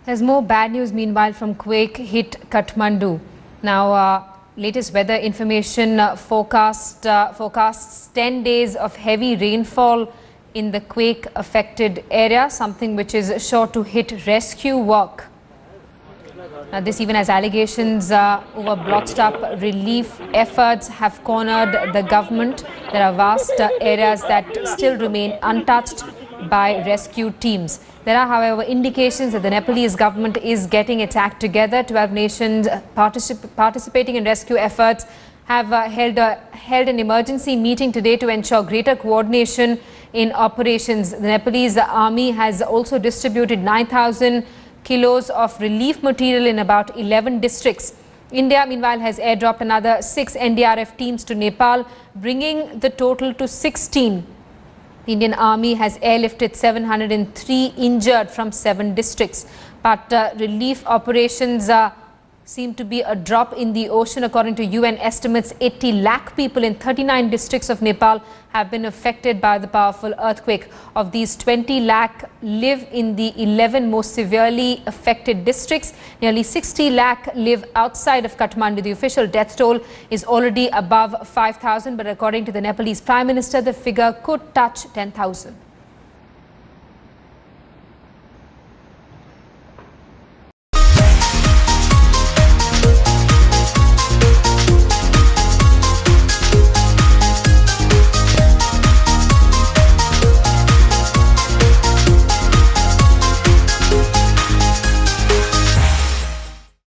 There's more bad news meanwhile from Quake hit Kathmandu. Now, latest weather information forecasts 10 days of heavy rainfall in the quake affected area, something which is sure to hit rescue work. Now, this even as allegations over blotched up relief efforts have cornered the government. There are vast areas that still remain untouched by rescue teams. There are, however, indications that the Nepalese government is getting its act together. 12 nations participating in rescue efforts have held an emergency meeting today to ensure greater coordination in operations. The Nepalese army has also distributed 9,000 kilos of relief material in about 11 districts. India, meanwhile, has airdropped another 6 NDRF teams to Nepal, bringing the total to 16. The Indian Army has airlifted 703 injured from 7 districts. But relief operations seem to be a drop in the ocean. According to UN estimates, 80 lakh people in 39 districts of Nepal have been affected by the powerful earthquake. Of these, 20 lakh live in the 11 most severely affected districts. Nearly 60 lakh live outside of Kathmandu. The official death toll is already above 5,000, but according to the Nepalese Prime Minister, the figure could touch 10,000.